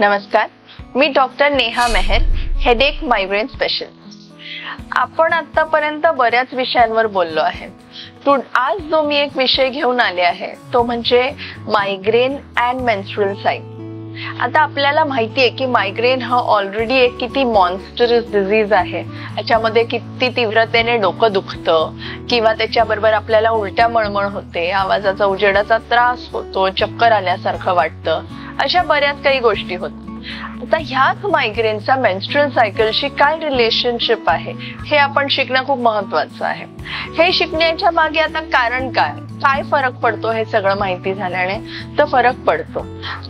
नमस्कार, मी doctor Neha Mehar, headache migraine specialist. आपण आतापर्यंत बऱ्याच विषयांवर बोललो आहे। आज जो मी एक विषय घेऊन आले आहे तो म्हणजे मायग्रेन अँड मेन्स्ट्रुअल सायकल। आता आपल्याला माहिती आहे की मायग्रेन हा ऑलरेडी एक किती मॉन्स्टरस डिझीज आहे। याच्यामध्ये किती तीव्रतेने डोकं दुखतं किंवा त्याच्याबरोबर आपल्याला उलट्या मळमळ होते, आवाजाचा उजेडाचा त्रास होतो, चक्कर आल्यासारखं वाटतं, अशा बऱ्याच काही गोष्टी होतात। आता ह्याच मायग्रेनचा मेन्स्ट्रुअल सायकलशी काय रिलेशनशिप आहे हे आपण शिकणं खूप महत्त्वाचं आहे। हे शिकण्याच्या मागे आता कारण काय फरक पडतो हे सगळं माहिती झाल्याने तर फरक पडतो।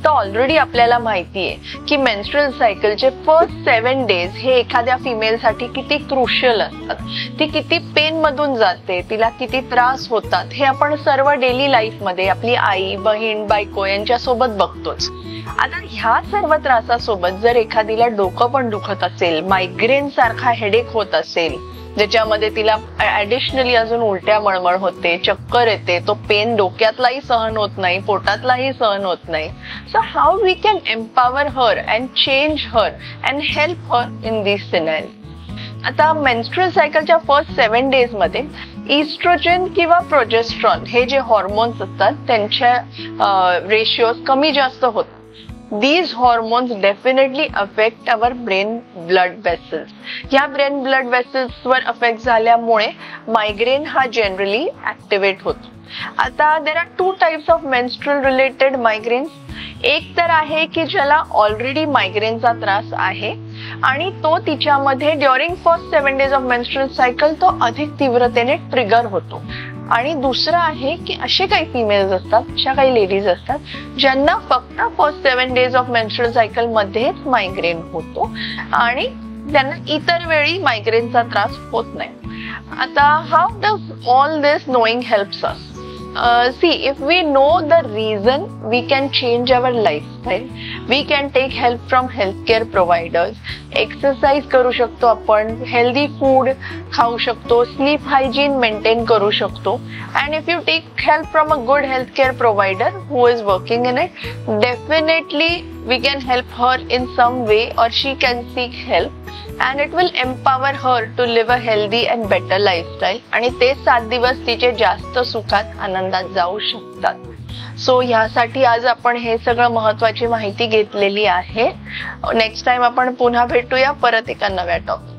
तर ऑलरेडी आपल्याला माहिती आहे की मेन्स्ट्रुअल सायकलचे फर्स्ट 7 डेज हे एखाद्या फिमेलसाठी किती क्रुशियल असतात। ती किती पेन मधून जाते, तिला किती त्रास होतात हे आपण सर्व डेली लाईफ मध्ये आपली आई, बहीण, बायको यांच्या सोबत बघतोच। आता ह्या सर्व त्रासासोबत जर एखादीला डोकं पण दुखत असेल, मायग्रेन सारखा हेडेक होत असेल, ज्याच्यामध्ये तिला ऍडिशनली अजून उलट्या मळमळ होते, चक्कर येते, तो पेन डोक्यातलाही सहन होत नाही, पोटातलाही सहन होत नाही, so how we can empower her and change her and help her in this scenario. आता मेन्स्ट्रुअल सायकलच्या फर्स्ट 7 डेज मध्ये इस्ट्रोजन किंवा प्रोजेस्ट्रॉन हे जे हॉर्मोन्स असतात त्यांच्या रेशिओज कमी जास्त होतात। These hormones definitely affect our brain blood vessels. या brain blood vessels वर affect झाल्यामुळे migraine हा generally activate होतो। आता there are 2 types of menstrual related migraines. एक तर आहे की ज्याला ऑलरेडी मायग्रेनचा त्रास आहे आणि तो तिच्यामध्ये during first 7 days of menstrual cycle तो अधिक तीव्रतेने ट्रिगर होतो। आणि दुसरं आहे की असे काही फिमेल्स असतात, अशा काही लेडीज असतात ज्यांना फक्त first 7 days of menstrual cycle मध्येच मायग्रेन होतो आणि त्यांना इतर वेळी मायग्रेनचा त्रास होत नाही। आता how does all this knowing helps us? See, if we know the reason, we can change our lifestyle. We can take help from healthcare providers. Exercise करू शकतो आपण, healthy food खाऊ शकतो, sleep hygiene maintain करू शकतो. And if you take help from a good healthcare provider who is working in it, definitely we can help her in some way or she can seek help. And it will empower her to live a healthy and better lifestyle. आणि ते 7 दिवस तिचे जास्त सुखात आनंदात जाऊ शकतात। So ह्यासाठी आज आपण हे सगळं महत्त्वाची माहिती घेतलेली आहे। नेक्स्ट टाइम आपण पुन्हा भेटूया परत एका नव्या टॉपिक।